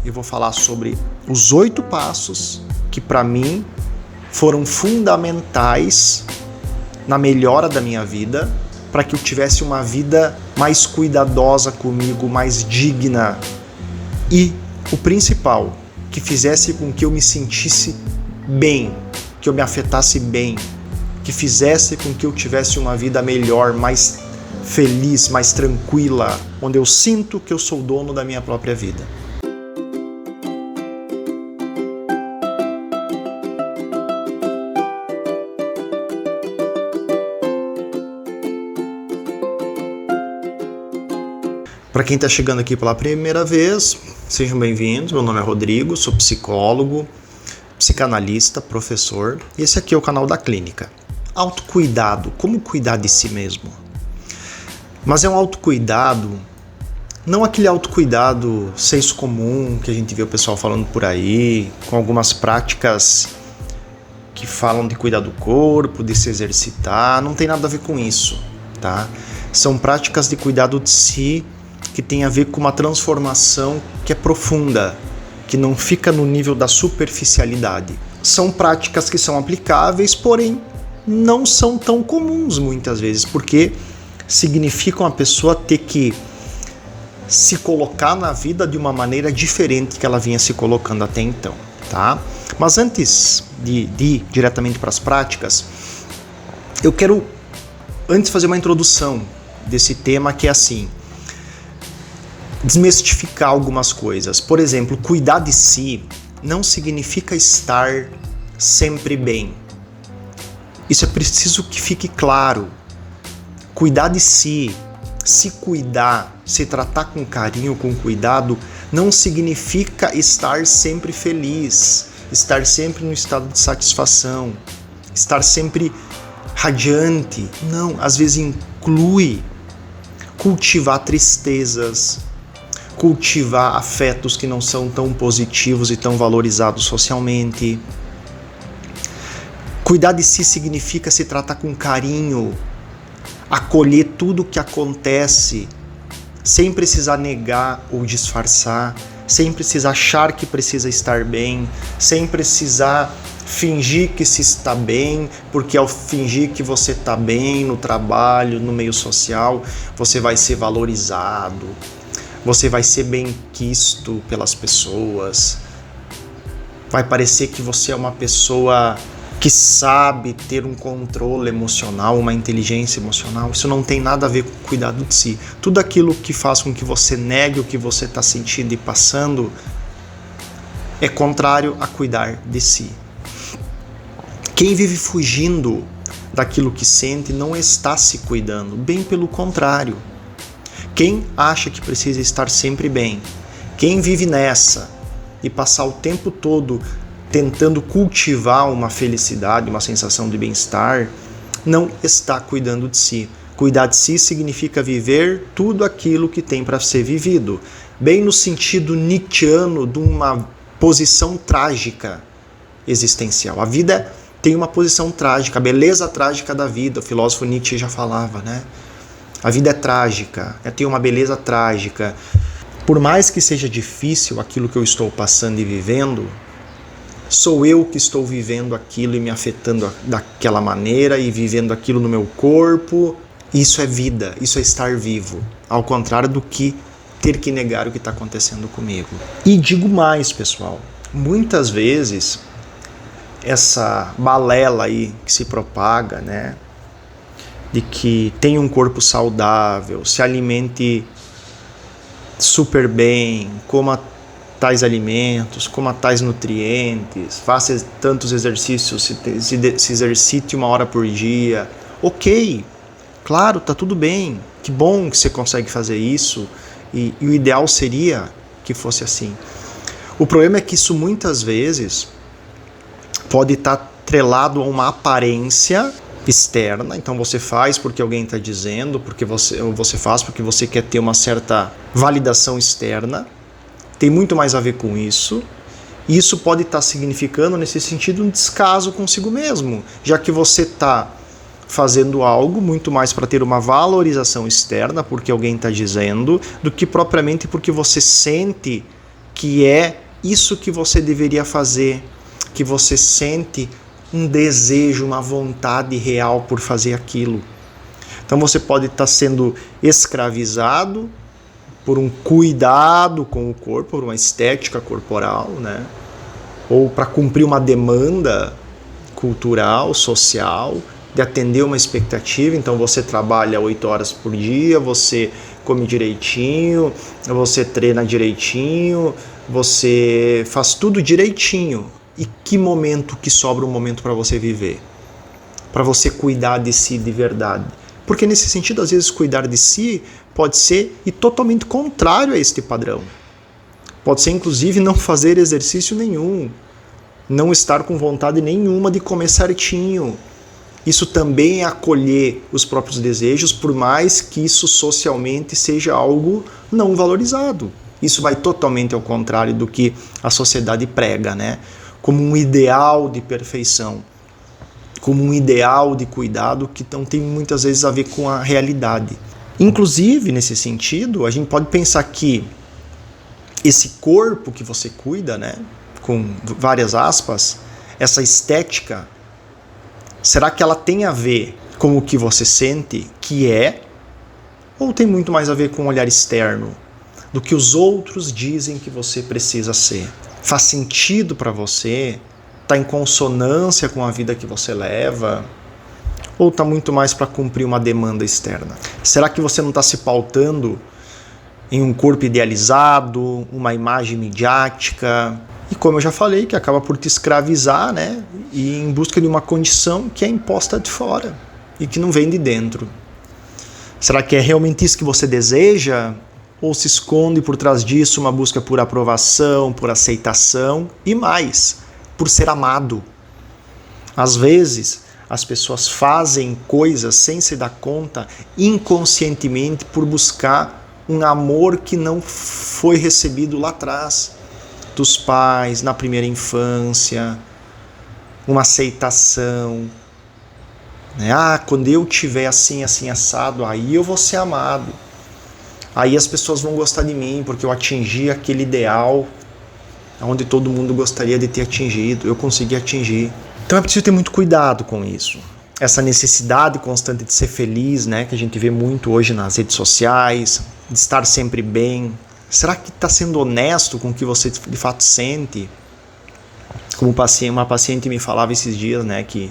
eu vou falar sobre os 8 passos que para mim foram fundamentais na melhora da minha vida, para que eu tivesse uma vida mais cuidadosa comigo, mais digna e, o principal, que fizesse com que eu me sentisse bem, que eu me afetasse bem, que fizesse com que eu tivesse uma vida melhor, mais feliz, mais tranquila, onde eu sinto que eu sou dono da minha própria vida. Para quem está chegando aqui pela primeira vez, sejam bem-vindos. Meu nome é Rodrigo, sou psicólogo, psicanalista, professor, e esse aqui é o canal da Clínica. Autocuidado, como cuidar de si mesmo? Mas é um autocuidado, não aquele autocuidado senso comum que a gente vê o pessoal falando por aí, com algumas práticas que falam de cuidar do corpo, de se exercitar, não tem nada a ver com isso, tá? São práticas de cuidado de si que tem a ver com uma transformação que é profunda, que não fica no nível da superficialidade. São práticas que são aplicáveis, porém não são tão comuns muitas vezes, porque significam a pessoa ter que se colocar na vida de uma maneira diferente que ela vinha se colocando até então, tá? Mas antes de ir diretamente para as práticas, eu quero antes fazer uma introdução desse tema que é assim, desmistificar algumas coisas. Por exemplo, cuidar de si não significa estar sempre bem. Isso é preciso que fique claro. Cuidar de si, se cuidar, se tratar com carinho, com cuidado, não significa estar sempre feliz, estar sempre no estado de satisfação, estar sempre radiante. Não, às vezes inclui cultivar tristezas, cultivar afetos que não são tão positivos e tão valorizados socialmente. Cuidar de si significa se tratar com carinho, acolher tudo o que acontece, sem precisar negar ou disfarçar, sem precisar achar que precisa estar bem, sem precisar fingir que se está bem, porque ao fingir que você está bem no trabalho, no meio social, você vai ser valorizado, você vai ser bem quisto pelas pessoas, vai parecer que você é uma pessoa que sabe ter um controle emocional, uma inteligência emocional. Isso não tem nada a ver com cuidado de si. Tudo aquilo que faz com que você negue o que você está sentindo e passando é contrário a cuidar de si. Quem vive fugindo daquilo que sente não está se cuidando, bem pelo contrário. Quem acha que precisa estar sempre bem, quem vive nessa e passar o tempo todo tentando cultivar uma felicidade, uma sensação de bem-estar, não está cuidando de si. Cuidar de si significa viver tudo aquilo que tem para ser vivido, bem no sentido nietzschiano de uma posição trágica existencial. A vida tem uma posição trágica, a beleza trágica da vida, o filósofo Nietzsche já falava, né? A vida é trágica, tem uma beleza trágica. Por mais que seja difícil aquilo que eu estou passando e vivendo, sou eu que estou vivendo aquilo e me afetando daquela maneira e vivendo aquilo no meu corpo. Isso é vida, isso é estar vivo, ao contrário do que ter que negar o que está acontecendo comigo. E digo mais, pessoal, muitas vezes essa balela aí que se propaga, né? De que tenha um corpo saudável, se alimente super bem, coma tais alimentos, coma tais nutrientes, faça tantos exercícios, se exercite 1 hora por dia. Ok, claro, tá tudo bem, que bom que você consegue fazer isso e o ideal seria que fosse assim. O problema é que isso muitas vezes pode estar atrelado a uma aparência externa, então você faz porque alguém está dizendo, porque você faz porque você quer ter uma certa validação externa, tem muito mais a ver com isso, e isso pode estar significando, nesse sentido, um descaso consigo mesmo, já que você está fazendo algo muito mais para ter uma valorização externa, porque alguém está dizendo, do que propriamente porque você sente que é isso que você deveria fazer, que você sente um desejo, uma vontade real por fazer aquilo. Então você pode estar sendo escravizado por um cuidado com o corpo, por uma estética corporal, né? Ou para cumprir uma demanda cultural, social, de atender uma expectativa. Então você trabalha 8 horas por dia, você come direitinho, você treina direitinho, você faz tudo direitinho. E que momento que sobra um momento para você viver? Para você cuidar de si de verdade. Porque nesse sentido, às vezes, cuidar de si pode ser e totalmente contrário a este padrão. Pode ser, inclusive, não fazer exercício nenhum, não estar com vontade nenhuma de comer certinho. Isso também é acolher os próprios desejos, por mais que isso socialmente seja algo não valorizado. Isso vai totalmente ao contrário do que a sociedade prega, né? Como um ideal de perfeição, como um ideal de cuidado que não tem muitas vezes a ver com a realidade. Inclusive, nesse sentido, a gente pode pensar que esse corpo que você cuida, né, com várias aspas, essa estética, será que ela tem a ver com o que você sente que é? Ou tem muito mais a ver com o olhar externo, do que os outros dizem que você precisa ser? Faz sentido para você? Está em consonância com a vida que você leva? Ou está muito mais para cumprir uma demanda externa? Será que você não está se pautando em um corpo idealizado, uma imagem midiática? E como eu já falei, que acaba por te escravizar, né? E em busca de uma condição que é imposta de fora e que não vem de dentro. Será que é realmente isso que você deseja? Ou se esconde por trás disso uma busca por aprovação, por aceitação e mais, por ser amado? Às vezes, as pessoas fazem coisas sem se dar conta, inconscientemente, por buscar um amor que não foi recebido lá atrás, dos pais, na primeira infância, uma aceitação. Quando eu tiver assim, assim, assado, aí eu vou ser amado. Aí as pessoas vão gostar de mim, porque eu atingi aquele ideal onde todo mundo gostaria de ter atingido, eu consegui atingir. Então é preciso ter muito cuidado com isso. Essa necessidade constante de ser feliz, né, que a gente vê muito hoje nas redes sociais, de estar sempre bem. Será que está sendo honesto com o que você de fato sente? Como uma paciente me falava esses dias, né, que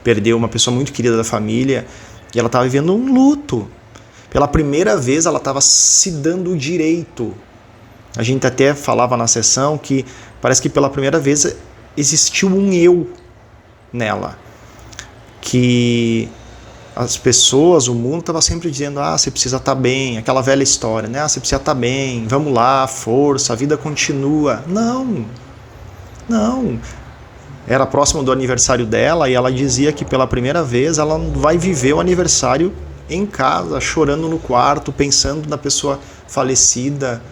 perdeu uma pessoa muito querida da família e ela estava vivendo um luto. Pela primeira vez ela estava se dando o direito. A gente até falava na sessão que parece que pela primeira vez existiu um eu nela. Que as pessoas, o mundo estava sempre dizendo, você precisa estar bem, aquela velha história, né? Você precisa estar bem, vamos lá, força, a vida continua. Não. Era próximo do aniversário dela e ela dizia que pela primeira vez ela vai viver o aniversário em casa, chorando no quarto, pensando na pessoa falecida,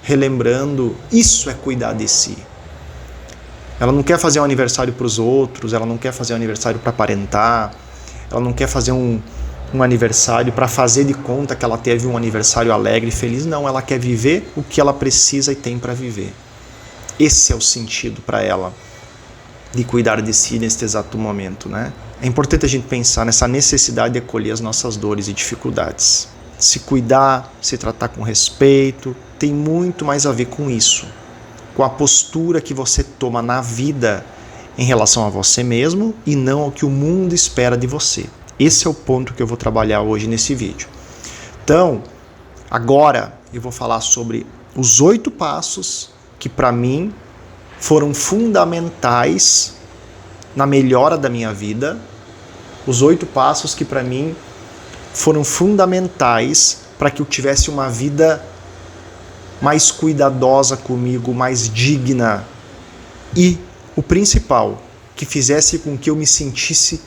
relembrando. Isso é cuidar de si. Ela não quer fazer um aniversário para os outros, ela não quer fazer um aniversário para aparentar, ela não quer fazer um aniversário para fazer de conta que ela teve um aniversário alegre e feliz. Não, ela quer viver o que ela precisa e tem para viver. Esse é o sentido para ela de cuidar de si neste exato momento, né? É importante a gente pensar nessa necessidade de acolher as nossas dores e dificuldades. Se cuidar, se tratar com respeito, tem muito mais a ver com isso, com a postura que você toma na vida em relação a você mesmo e não ao que o mundo espera de você. Esse é o ponto que eu vou trabalhar hoje nesse vídeo. Então, agora eu vou falar sobre os 8 passos que para mim foram fundamentais na melhora da minha vida, os 8 passos que para mim foram fundamentais para que eu tivesse uma vida mais cuidadosa comigo, mais digna e, o principal, que fizesse com que eu me sentisse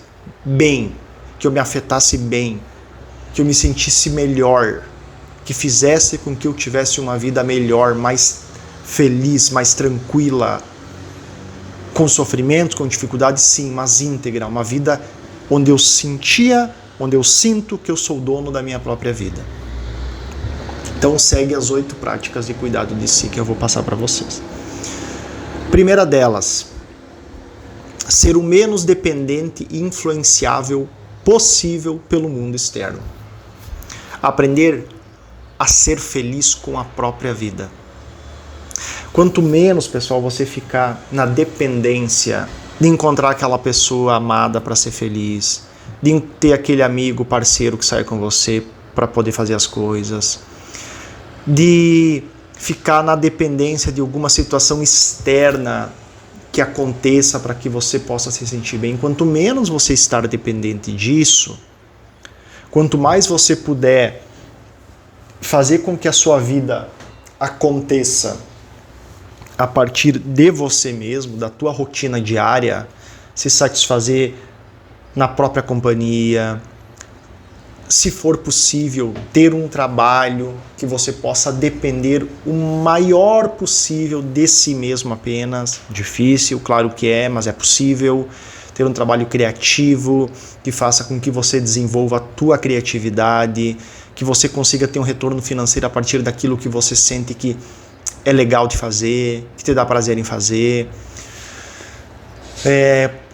bem, que eu me afetasse bem, que eu me sentisse melhor, que fizesse com que eu tivesse uma vida melhor, mais feliz, mais tranquila, com sofrimentos, com dificuldades, sim, mas íntegra, uma vida onde eu sinto que eu sou dono da minha própria vida. Então segue as 8 práticas de cuidado de si que eu vou passar para vocês. Primeira delas, ser o menos dependente e influenciável possível pelo mundo externo. Aprender a ser feliz com a própria vida. Quanto menos, pessoal, você ficar na dependência de encontrar aquela pessoa amada para ser feliz, de ter aquele amigo, parceiro que sai com você para poder fazer as coisas, de ficar na dependência de alguma situação externa que aconteça para que você possa se sentir bem. Quanto menos você estar dependente disso, quanto mais você puder fazer com que a sua vida aconteça a partir de você mesmo, da tua rotina diária, se satisfazer na própria companhia, se for possível, ter um trabalho que você possa depender o maior possível de si mesmo apenas. Difícil, claro que é, mas é possível. Ter um trabalho criativo que faça com que você desenvolva a tua criatividade, que você consiga ter um retorno financeiro a partir daquilo que você sente que é legal de fazer, que te dá prazer em fazer.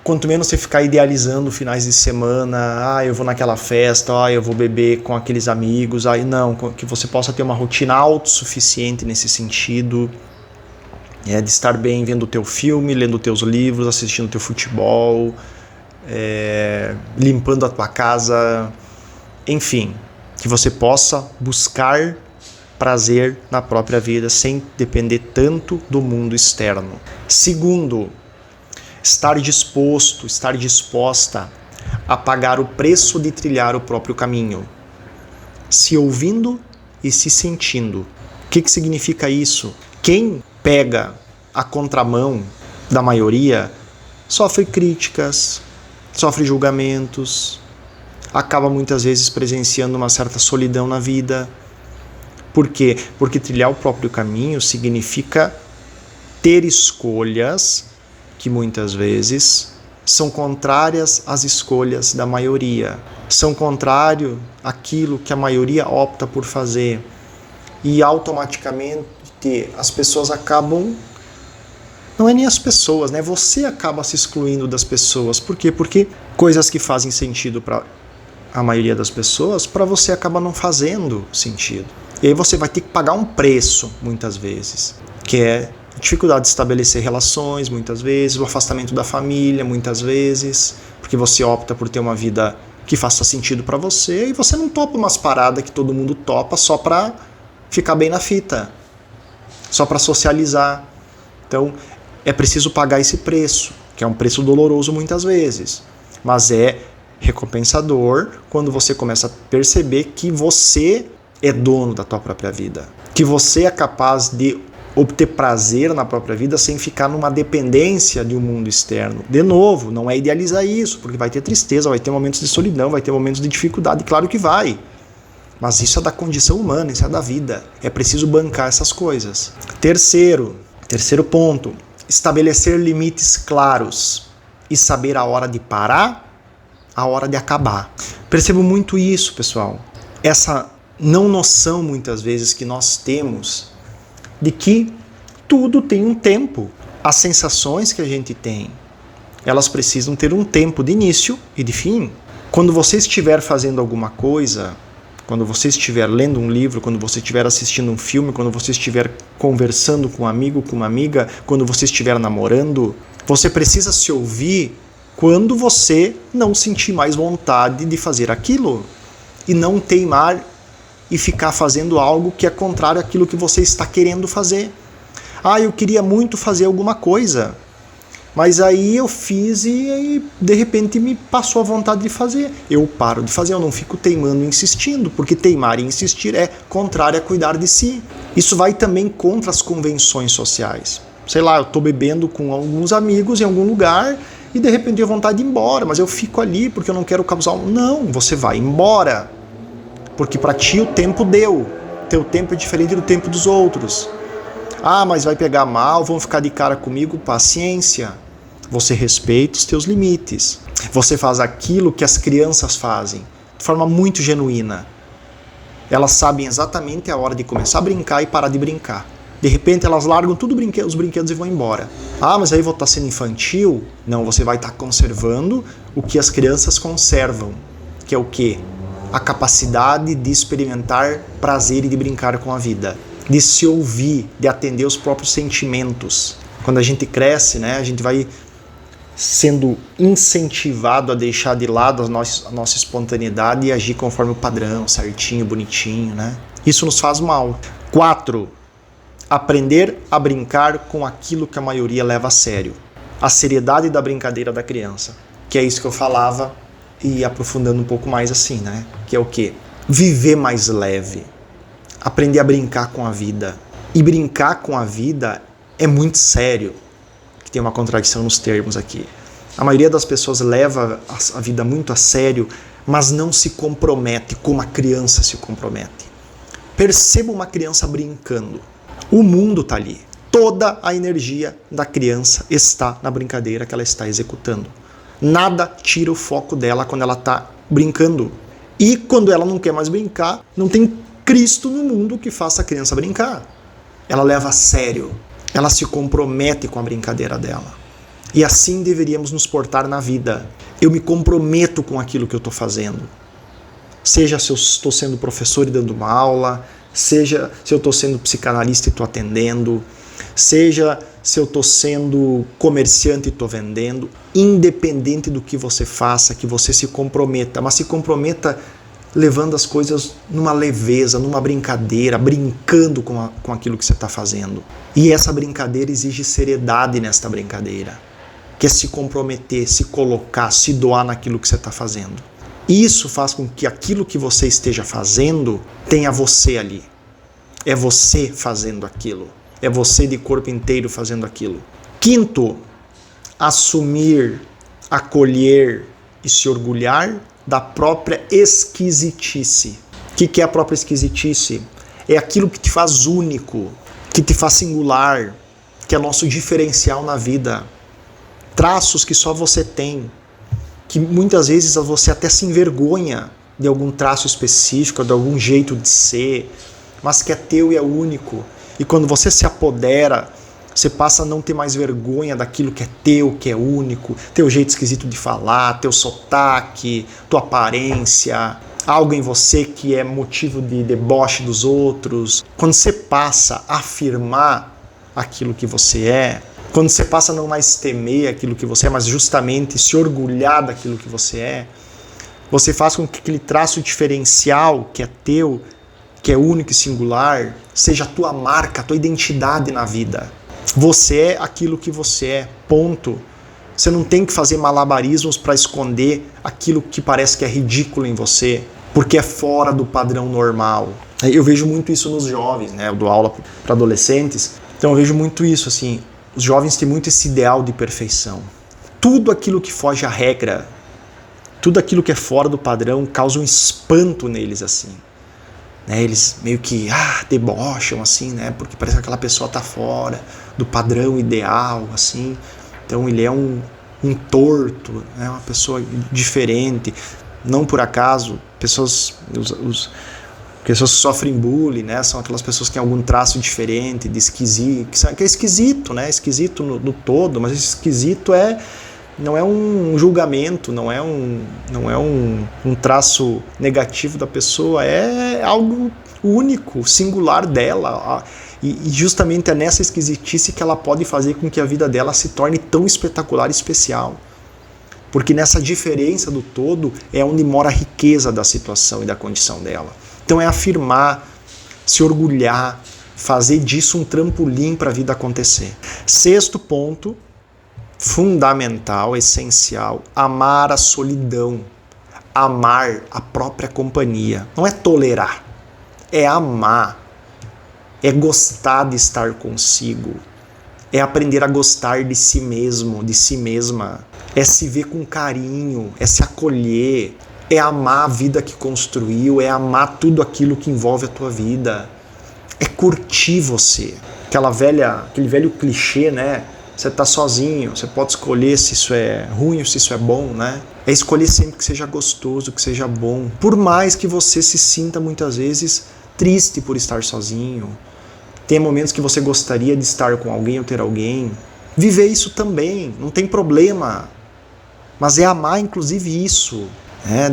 Quanto menos você ficar idealizando finais de semana, eu vou naquela festa, eu vou beber com aqueles amigos, não, que você possa ter uma rotina autossuficiente nesse sentido, de estar bem vendo o teu filme, lendo os teus livros, assistindo o teu futebol, limpando a tua casa, enfim, que você possa buscar prazer na própria vida sem depender tanto do mundo externo. Segundo, estar disposto, estar disposta a pagar o preço de trilhar o próprio caminho, se ouvindo e se sentindo. O que significa isso? Quem pega a contramão da maioria sofre críticas, sofre julgamentos, acaba muitas vezes presenciando uma certa solidão na vida. Por quê? Porque trilhar o próprio caminho significa ter escolhas que muitas vezes são contrárias às escolhas da maioria. São contrário àquilo que a maioria opta por fazer. E automaticamente as pessoas acabam... Não é nem as pessoas, né? Você acaba se excluindo das pessoas. Por quê? Porque coisas que fazem sentido para a maioria das pessoas, para você acaba não fazendo sentido. E aí você vai ter que pagar um preço, muitas vezes, que é a dificuldade de estabelecer relações, muitas vezes, o afastamento da família, muitas vezes, porque você opta por ter uma vida que faça sentido para você e você não topa umas paradas que todo mundo topa só para ficar bem na fita, só para socializar. Então, é preciso pagar esse preço, que é um preço doloroso muitas vezes, mas é recompensador quando você começa a perceber que você é dono da tua própria vida, que você é capaz de obter prazer na própria vida sem ficar numa dependência de um mundo externo. De novo, não é idealizar isso, porque vai ter tristeza, vai ter momentos de solidão, vai ter momentos de dificuldade, claro que vai. Mas isso é da condição humana, isso é da vida. É preciso bancar essas coisas. Terceiro ponto, estabelecer limites claros e saber a hora de parar, a hora de acabar. Percebo muito isso, pessoal. Essa não noção, muitas vezes, que nós temos de que tudo tem um tempo. As sensações que a gente tem, elas precisam ter um tempo de início e de fim. Quando você estiver fazendo alguma coisa, quando você estiver lendo um livro, quando você estiver assistindo um filme, quando você estiver conversando com um amigo, com uma amiga, quando você estiver namorando, você precisa se ouvir quando você não sentir mais vontade de fazer aquilo e não teimar e ficar fazendo algo que é contrário àquilo que você está querendo fazer. Eu queria muito fazer alguma coisa, mas aí eu fiz e de repente me passou a vontade de fazer. Eu paro de fazer, eu não fico teimando e insistindo, porque teimar e insistir é contrário a cuidar de si. Isso vai também contra as convenções sociais. Sei lá, eu estou bebendo com alguns amigos em algum lugar e de repente eu tenho vontade de ir embora, mas eu fico ali porque eu não quero causar... Não, você vai embora. Porque para ti o tempo deu. Teu tempo é diferente do tempo dos outros. Mas vai pegar mal, vão ficar de cara comigo. Paciência. Você respeita os teus limites. Você faz aquilo que as crianças fazem, de forma muito genuína. Elas sabem exatamente a hora de começar a brincar e parar de brincar. De repente elas largam tudo os brinquedos e vão embora. Ah, mas aí vou estar sendo infantil? Não, você vai estar conservando o que as crianças conservam. Que é o quê? A capacidade de experimentar prazer e de brincar com a vida. De se ouvir, de atender os próprios sentimentos. Quando a gente cresce, né, a gente vai sendo incentivado a deixar de lado a nossa espontaneidade e agir conforme o padrão, certinho, bonitinho, né? Isso nos faz mal. 4. Aprender a brincar com aquilo que a maioria leva a sério. A seriedade da brincadeira da criança. Que é isso que eu falava e aprofundando um pouco mais assim, né? Que é o quê? Viver mais leve. Aprender a brincar com a vida. E brincar com a vida é muito sério. Que tem uma contradição nos termos aqui. A maioria das pessoas leva a vida muito a sério, mas não se compromete como a criança se compromete. Perceba uma criança brincando. O mundo está ali. Toda a energia da criança está na brincadeira que ela está executando. Nada tira o foco dela quando ela está brincando. E quando ela não quer mais brincar, não tem Cristo no mundo que faça a criança brincar. Ela leva a sério. Ela se compromete com a brincadeira dela. E assim deveríamos nos portar na vida. Eu me comprometo com aquilo que eu estou fazendo. Seja se eu estou sendo professor e dando uma aula, seja se eu estou sendo psicanalista e estou atendendo, seja se eu estou sendo comerciante e estou vendendo, independente do que você faça, que você se comprometa, mas se comprometa levando as coisas numa leveza, numa brincadeira, brincando com aquilo que você está fazendo. E essa brincadeira exige seriedade nesta brincadeira, que é se comprometer, se colocar, se doar naquilo que você está fazendo. Isso faz com que aquilo que você esteja fazendo tenha você ali. É você fazendo aquilo. É você de corpo inteiro fazendo aquilo. 5, assumir, acolher e se orgulhar da própria esquisitice. O que é a própria esquisitice? É aquilo que te faz único, que te faz singular, que é nosso diferencial na vida. Traços que só você tem. Que muitas vezes você até se envergonha de algum traço específico, de algum jeito de ser, mas que é teu e é único. E quando você se apodera, você passa a não ter mais vergonha daquilo que é teu, que é único, teu jeito esquisito de falar, teu sotaque, tua aparência, algo em você que é motivo de deboche dos outros. Quando você passa a afirmar aquilo que você é, quando você passa a não mais temer aquilo que você é, mas justamente se orgulhar daquilo que você é, você faz com que aquele traço diferencial que é teu, que é único e singular, seja a tua marca, a tua identidade na vida. Você é aquilo que você é, ponto. Você não tem que fazer malabarismos para esconder aquilo que parece que é ridículo em você, porque é fora do padrão normal. Eu vejo muito isso nos jovens, né? Eu dou aula para adolescentes, então eu vejo muito isso, assim. Os jovens têm muito esse ideal de perfeição. Tudo aquilo que foge à regra, tudo aquilo que é fora do padrão causa um espanto neles, assim. Né? Eles meio que debocham, assim, né? Porque parece que aquela pessoa está fora do padrão ideal, assim. Então ele é um torto, né? Uma pessoa diferente. Não por acaso, pessoas que sofrem bullying, né? São aquelas pessoas que têm algum traço diferente, de esquisito, que é esquisito, né? Esquisito no todo, mas esse esquisito não é um julgamento, não é um traço negativo da pessoa, é algo único, singular dela. E justamente é nessa esquisitice que ela pode fazer com que a vida dela se torne tão espetacular e especial. Porque nessa diferença do todo é onde mora a riqueza da situação e da condição dela. Então é afirmar, se orgulhar, fazer disso um trampolim para a vida acontecer. 6º ponto, fundamental, essencial, amar a solidão, amar a própria companhia. Não é tolerar, é amar, é gostar de estar consigo, é aprender a gostar de si mesmo, de si mesma, é se ver com carinho, é se acolher, é amar a vida que construiu, é amar tudo aquilo que envolve a tua vida, é curtir você. Aquele velho clichê, né? você tá sozinho, você pode escolher se isso é ruim ou se isso é bom, né? É escolher sempre que seja gostoso, que seja bom. Por mais que você se sinta muitas vezes triste por estar sozinho, tem momentos que você gostaria de estar com alguém ou ter alguém. Viver isso também, não tem problema. Mas é amar inclusive isso.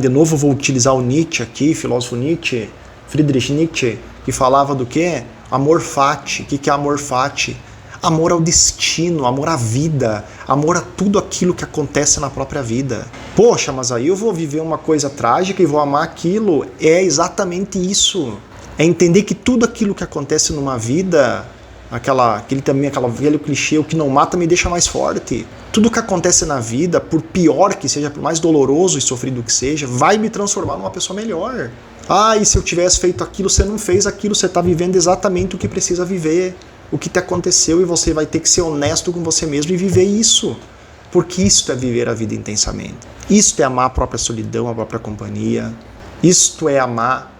De novo vou utilizar o Nietzsche aqui, filósofo Nietzsche, Friedrich Nietzsche, que falava do quê? Amor fati. O que é amor fati? Amor ao destino, amor à vida, amor a tudo aquilo que acontece na própria vida. Poxa, mas aí eu vou viver uma coisa trágica e vou amar aquilo. É exatamente isso. É entender que tudo aquilo que acontece numa vida, aquele velho clichê, o que não mata me deixa mais forte. Tudo que acontece na vida, por pior que seja, por mais doloroso e sofrido que seja, vai me transformar numa pessoa melhor. E se eu tivesse feito aquilo, você não fez aquilo, você está vivendo exatamente o que precisa viver, o que te aconteceu, e você vai ter que ser honesto com você mesmo e viver isso. Porque isso é viver a vida intensamente. Isto é amar a própria solidão, a própria companhia. Isto é amar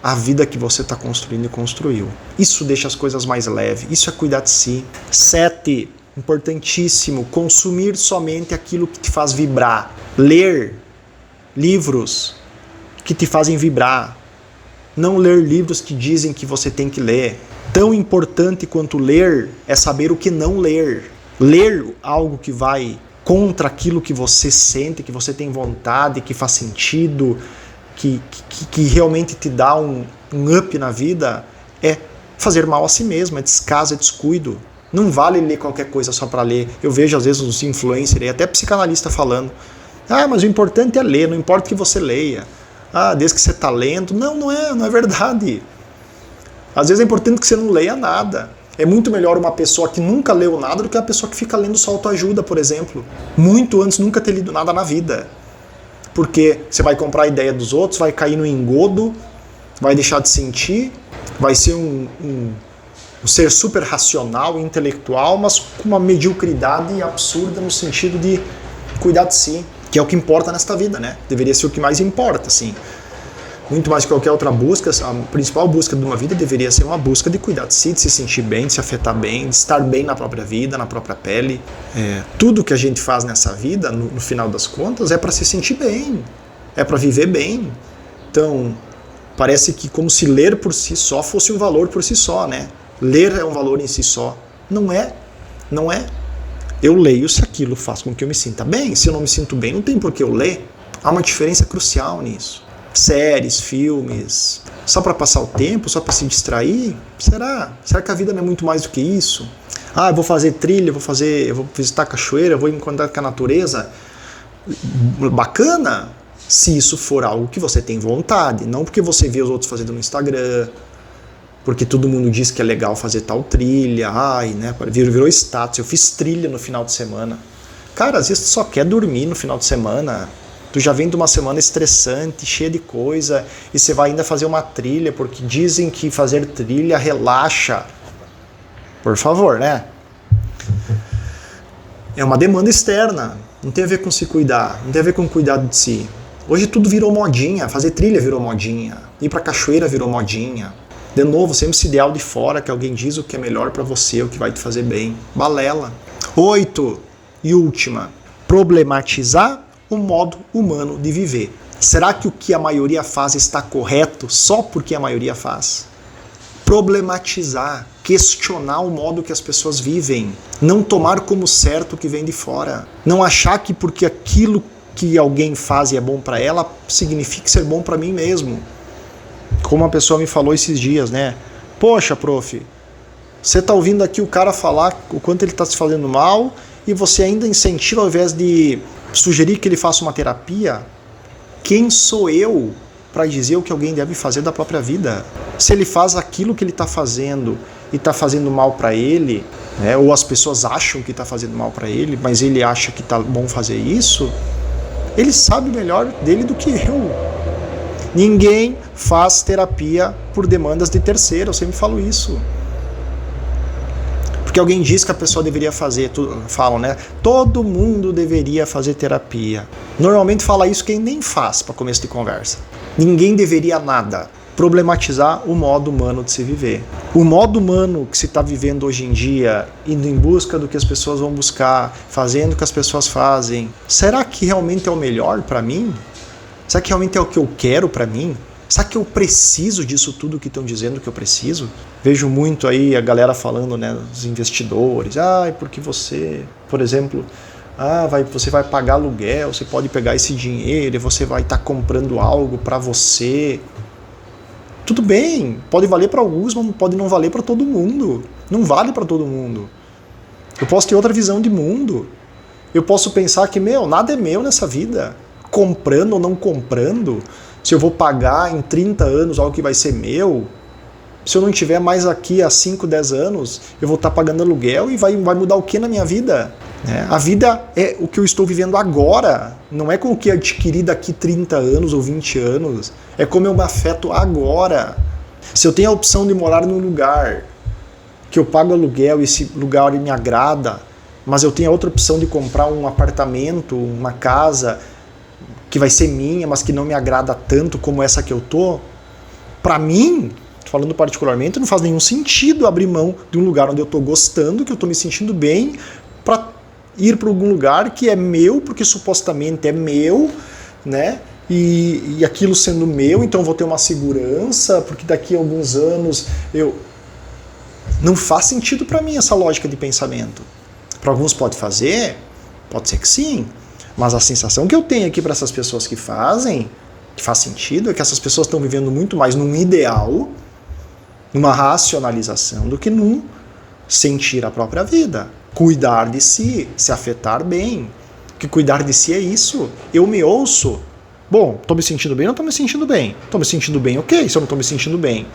a vida que você está construindo e construiu. Isso deixa as coisas mais leves. Isso é cuidar de si. 7. Importantíssimo. Consumir somente aquilo que te faz vibrar. Ler livros que te fazem vibrar. Não ler livros que dizem que você tem que ler. Tão importante quanto ler é saber o que não ler. Ler algo que vai contra aquilo que você sente, que você tem vontade, que faz sentido, que realmente te dá um up na vida, é fazer mal a si mesmo, é descaso, é descuido. Não vale ler qualquer coisa só para ler. Eu vejo às vezes os influencers, até psicanalista falando, mas o importante é ler, não importa que você leia. Desde que você está lendo. Não é verdade. Às vezes é importante que você não leia nada. É muito melhor uma pessoa que nunca leu nada do que uma pessoa que fica lendo só autoajuda, por exemplo. Muito antes nunca ter lido nada na vida. Porque você vai comprar a ideia dos outros, vai cair no engodo, vai deixar de sentir, vai ser um ser super racional e intelectual, mas com uma mediocridade absurda no sentido de cuidar de si, que é o que importa nesta vida, né? Deveria ser o que mais importa, assim. Muito mais que qualquer outra busca, a principal busca de uma vida deveria ser uma busca de cuidar de si, de se sentir bem, de se afetar bem, de estar bem na própria vida, na própria pele. Tudo que a gente faz nessa vida, no final das contas, é para se sentir bem, é para viver bem. Então, parece que como se ler por si só fosse um valor por si só, né? Ler é um valor em si só. Não é. Eu leio se aquilo faz com que eu me sinta bem. Se eu não me sinto bem, não tem por que eu ler. Há uma diferença crucial nisso. Séries, filmes, só para passar o tempo, só para se distrair? Será? Será que a vida não é muito mais do que isso? Eu vou fazer trilha, eu vou visitar a cachoeira, eu vou me encontrar com a natureza. Bacana, se isso for algo que você tem vontade, não porque você vê os outros fazendo no Instagram, porque todo mundo diz que é legal fazer tal trilha, virou status, eu fiz trilha no final de semana. Cara, às vezes tu só quer dormir no final de semana. Tu já vem de uma semana estressante, cheia de coisa, e você vai ainda fazer uma trilha, porque dizem que fazer trilha relaxa. Por favor, né? É uma demanda externa, não tem a ver com se cuidar, não tem a ver com cuidado de si. Hoje tudo virou modinha, fazer trilha virou modinha, ir pra cachoeira virou modinha. De novo, sempre esse ideal de fora, que alguém diz o que é melhor pra você, o que vai te fazer bem. Balela. 8. E última. Problematizar o modo humano de viver. Será que o que a maioria faz está correto só porque a maioria faz? Problematizar, questionar o modo que as pessoas vivem, não tomar como certo o que vem de fora, não achar que porque aquilo que alguém faz e é bom para ela significa ser bom para mim mesmo. Como uma pessoa me falou esses dias, né? Poxa, prof, você tá ouvindo aqui o cara falar o quanto ele tá se fazendo mal e você ainda incentiva ao invés de sugerir que ele faça uma terapia? Quem sou eu para dizer o que alguém deve fazer da própria vida? Se ele faz aquilo que ele está fazendo e está fazendo mal para ele, né, ou as pessoas acham que está fazendo mal para ele, mas ele acha que está bom fazer isso, ele sabe melhor dele do que eu. Ninguém faz terapia por demandas de terceiro, eu sempre falo isso. Porque alguém diz que a pessoa deveria fazer, falam, né? Todo mundo deveria fazer terapia. Normalmente fala isso quem nem faz para começo de conversa. Ninguém deveria nada. problematizar o modo humano de se viver. O modo humano que se está vivendo hoje em dia, indo em busca do que as pessoas vão buscar, fazendo o que as pessoas fazem, será que realmente é o melhor para mim? Será que realmente é o que eu quero para mim? Será que eu preciso disso tudo que estão dizendo que eu preciso? Vejo muito aí a galera falando, né, os investidores, porque você, por exemplo, você vai pagar aluguel, você pode pegar esse dinheiro e você vai estar comprando algo para você. Tudo bem, pode valer para alguns, mas pode não valer para todo mundo. Não vale para todo mundo. Eu posso ter outra visão de mundo. Eu posso pensar que, nada é meu nessa vida. Comprando ou não comprando, se eu vou pagar em 30 anos algo que vai ser meu, se eu não estiver mais aqui há 5, 10 anos, eu vou estar pagando aluguel e vai mudar o que na minha vida? A vida é o que eu estou vivendo agora, não é com o que adquiri daqui 30 anos ou 20 anos, é como eu me afeto agora. Se eu tenho a opção de morar num lugar que eu pago aluguel e esse lugar me agrada, mas eu tenho a outra opção de comprar um apartamento, uma casa que vai ser minha, mas que não me agrada tanto como essa que eu tô, para mim, falando particularmente, não faz nenhum sentido abrir mão de um lugar onde eu tô gostando, que eu tô me sentindo bem, para ir para algum lugar que é meu, porque supostamente é meu, né? E aquilo sendo meu, então eu vou ter uma segurança, porque daqui a alguns anos não faz sentido para mim essa lógica de pensamento. Para alguns pode fazer, pode ser que sim, mas a sensação que eu tenho aqui para essas pessoas que faz sentido, é que essas pessoas estão vivendo muito mais num ideal, numa racionalização, do que num sentir a própria vida. Cuidar de si, se afetar bem. Que cuidar de si é isso. Eu me ouço. Bom, estou me sentindo bem ou não estou me sentindo bem? Estou me sentindo bem, ok. Se eu não estou me sentindo bem,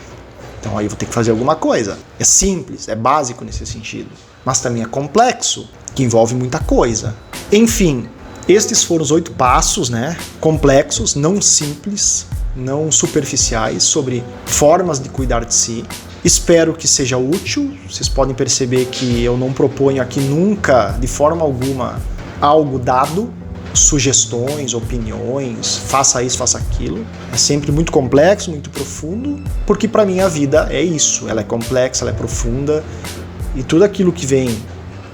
então aí eu vou ter que fazer alguma coisa. É simples, é básico nesse sentido. Mas também é complexo, que envolve muita coisa. Enfim, estes foram os 8 passos, né? Complexos, não simples, não superficiais, sobre formas de cuidar de si. Espero que seja útil. Vocês podem perceber que eu não proponho aqui nunca, de forma alguma, algo dado, sugestões, opiniões, faça isso, faça aquilo. É sempre muito complexo, muito profundo, porque para mim a vida é isso. Ela é complexa, ela é profunda, e tudo aquilo que vem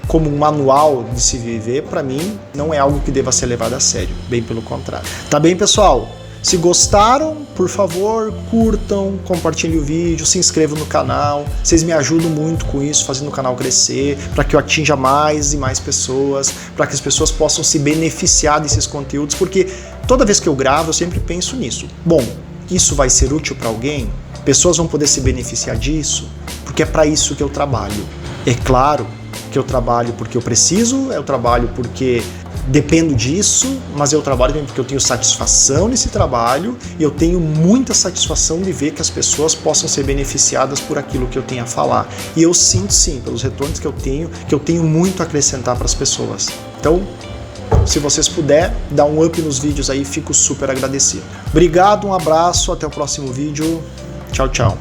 como um manual de se viver, para mim, não é algo que deva ser levado a sério. Bem pelo contrário. Tá bem, pessoal? Se gostaram, por favor, curtam, compartilhem o vídeo, se inscrevam no canal. Vocês me ajudam muito com isso, fazendo o canal crescer, para que eu atinja mais e mais pessoas, para que as pessoas possam se beneficiar desses conteúdos, porque toda vez que eu gravo, eu sempre penso nisso. Bom, isso vai ser útil para alguém? Pessoas vão poder se beneficiar disso? Porque é para isso que eu trabalho. É claro que eu trabalho porque eu preciso, eu trabalho porque dependo disso, mas eu trabalho porque eu tenho satisfação nesse trabalho e eu tenho muita satisfação de ver que as pessoas possam ser beneficiadas por aquilo que eu tenho a falar. E eu sinto sim, pelos retornos que eu tenho muito a acrescentar para as pessoas. Então, se vocês puderem, dar um up nos vídeos aí, fico super agradecido. Obrigado, um abraço, até o próximo vídeo. Tchau, tchau.